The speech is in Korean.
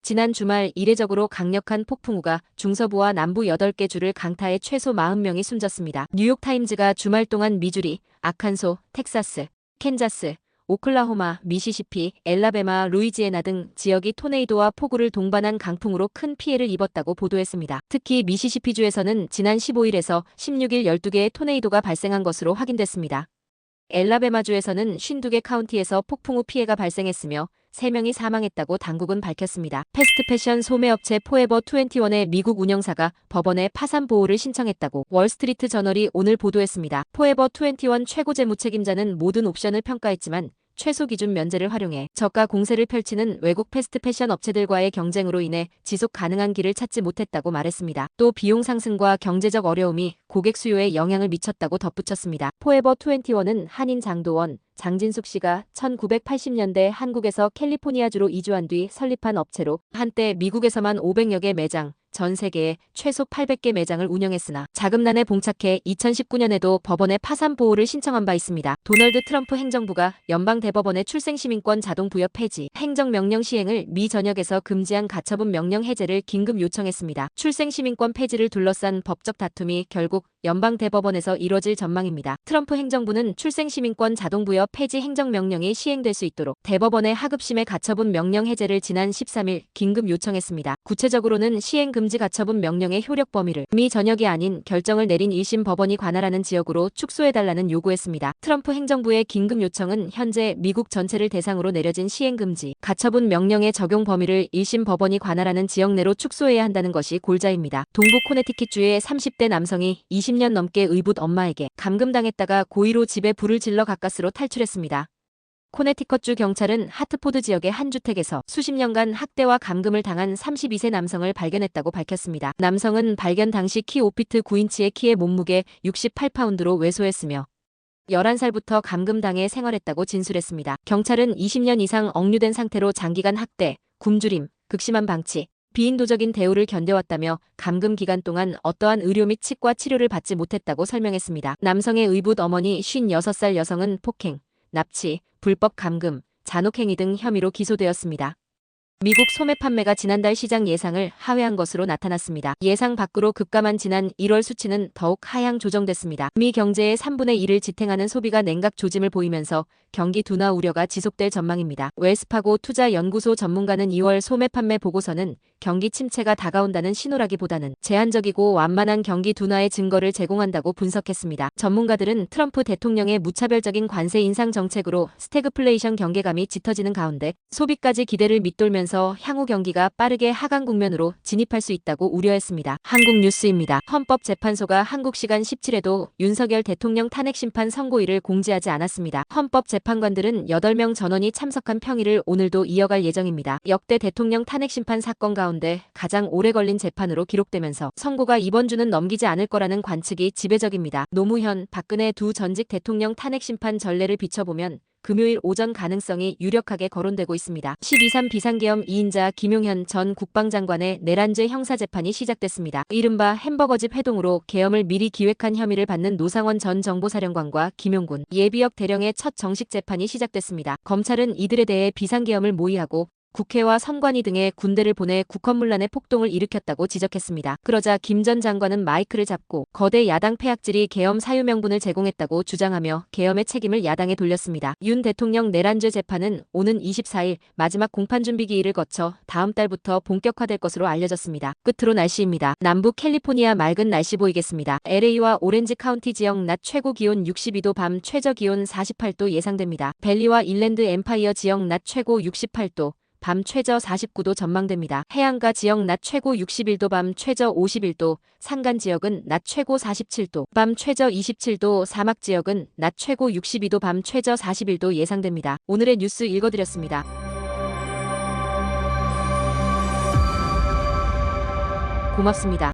지난 주말 이례적으로 강력한 폭풍우가 중서부와 남부 8개 주를 강타해 최소 40명이 숨졌습니다. 뉴욕타임즈가 주말 동안 미주리, 아칸소, 텍사스, 캔자스, 오클라호마, 미시시피, 엘라베마, 루이지애나 등 지역이 토네이도와 폭우를 동반한 강풍으로 큰 피해를 입었다고 보도했습니다. 특히 미시시피주에서는 지난 15일에서 16일 12개의 토네이도가 발생한 것으로 확인됐습니다. 엘라베마주에서는 52개 카운티에서 폭풍우 피해가 발생했으며 3명이 사망했다고 당국은 밝혔습니다. 패스트패션 소매업체 포에버 21의 미국 운영사가 법원에 파산 보호를 신청했다고 월스트리트 저널이 오늘 보도했습니다. 포에버 21 최고 재무책임자는 모든 옵션을 평가했지만 최소 기준 면제를 활용해 저가 공세를 펼치는 외국 패스트패션 업체들과의 경쟁으로 인해 지속 가능한 길을 찾지 못했다고 말했습니다. 또 비용 상승과 경제적 어려움이 고객 수요에 영향을 미쳤다고 덧붙였습니다. 포에버 21은 한인 장도원, 장진숙 씨가 1980년대 한국에서 캘리포니아주로 이주한 뒤 설립한 업체로 한때 미국에서만 500여 개 매장, 전 세계에 최소 800개 매장을 운영했으나 자금난에 봉착해 2019년에도 법원에 파산 보호를 신청한 바 있습니다. 도널드 트럼프 행정부가 연방대법원의 출생시민권 자동 부여 폐지, 행정명령 시행을 미 전역에서 금지한 가처분 명령 해제를 긴급 요청했습니다. 출생시민권 폐지를 둘러싼 법적 다툼이 결국 연방대법원에서 이뤄질 전망입니다. 트럼프 행정부는 출생시민권 자동 부여 폐지 행정명령이 시행될 수 있도록 대법원의 하급심의 가처분 명령 해제를 지난 13일 긴급 요청했습니다. 구체적으로는 시행금지 가처분 명령의 효력 범위를 미 전역이 아닌 결정을 내린 1심 법원이 관할하는 지역으로 축소해달라는 요구했습니다. 트럼프 행정부의 긴급 요청은 현재 미국 전체를 대상으로 내려진 시행금지 가처분 명령의 적용 범위를 1심 법원이 관할하는 지역 내로 축소해야 한다는 것이 골자입니다. 동부 코네티킷주의 30대 남성이 20년 넘게 의붓 엄마에게 감금당했다가 고의로 집에 불을 질러 가까스로 탈출했습니다. 코네티컷주 경찰은 하트포드 지역의 한 주택에서 수십 년간 학대와 감금을 당한 32세 남성을 발견했다고 밝혔습니다. 남성은 발견 당시 키 5피트 9인치의 키에 몸무게 68파운드로 왜소했으며 11살부터 감금당해 생활했다고 진술했습니다. 경찰은 20년 이상 억류된 상태로 장기간 학대, 굶주림, 극심한 방치, 비인도적인 대우를 견뎌왔다며 감금 기간 동안 어떠한 의료 및 치과 치료를 받지 못했다고 설명했습니다. 남성의 의붓 어머니 56살 여성은 폭행, 납치, 불법 감금, 잔혹행위 등 혐의로 기소되었습니다. 미국 소매 판매가 지난달 시장 예상을 하회한 것으로 나타났습니다. 예상 밖으로 급감한 지난 1월 수치는 더욱 하향 조정됐습니다. 미 경제의 3분의 1을 지탱하는 소비가 냉각 조짐을 보이면서 경기 둔화 우려가 지속될 전망입니다. 웰스파고 투자연구소 전문가는 2월 소매 판매 보고서는 경기 침체가 다가온다는 신호라기보다는 제한적이고 완만한 경기 둔화의 증거를 제공한다고 분석했습니다. 전문가들은 트럼프 대통령의 무차별적인 관세 인상 정책으로 스태그플레이션 경계감이 짙어지는 가운데 소비까지 기대를 밑돌면서 향후 경기가 빠르게 하강 국면으로 진입할 수 있다고 우려했습니다. 한국 뉴스입니다. 헌법재판소가 한국 시간 17일에도 윤석열 대통령 탄핵 심판 선고일을 공지하지 않았습니다. 헌법재판관들은 8명 전원이 참석한 평일을 오늘도 이어갈 예정입니다. 역대 대통령 탄핵 심판 사건 가운데 가장 오래 걸린 재판으로 기록되면서 선고가 이번 주는 넘기지 않을 거라는 관측이 지배적입니다. 노무현, 박근혜 두 전직 대통령 탄핵 심판 전례를 비춰보면 금요일 오전 가능성이 유력하게 거론되고 있습니다. 12.3 비상계엄 2인자 김용현 전 국방장관의 내란죄 형사재판이 시작됐습니다. 이른바 햄버거집 회동으로 계엄을 미리 기획한 혐의를 받는 노상원 전 정보사령관과 김용군 예비역 대령의 첫 정식 재판이 시작됐습니다. 검찰은 이들에 대해 비상계엄을 모의하고 국회와 선관위 등의 군대를 보내 국헌문란의 폭동을 일으켰다고 지적했습니다. 그러자 김 전 장관은 마이크를 잡고 거대 야당 패악질이 계엄 사유 명분을 제공했다고 주장하며 계엄의 책임을 야당에 돌렸습니다. 윤 대통령 내란죄 재판은 오는 24일 마지막 공판준비기일을 거쳐 다음 달부터 본격화될 것으로 알려졌습니다. 끝으로 날씨입니다. 남부 캘리포니아 맑은 날씨 보이겠습니다. LA와 오렌지 카운티 지역 낮 최고 기온 62도, 밤 최저 기온 48도 예상됩니다. 벨리와 인랜드 엠파이어 지역 낮 최고 68도, 밤 최저 49도 전망됩니다. 해안가 지역 낮 최고 61도, 밤 최저 51도, 산간 지역은 낮 최고 47도, 밤 최저 27도, 사막 지역은 낮 최고 62도, 밤 최저 41도 예상됩니다. 오늘의 뉴스 읽어드렸습니다. 고맙습니다.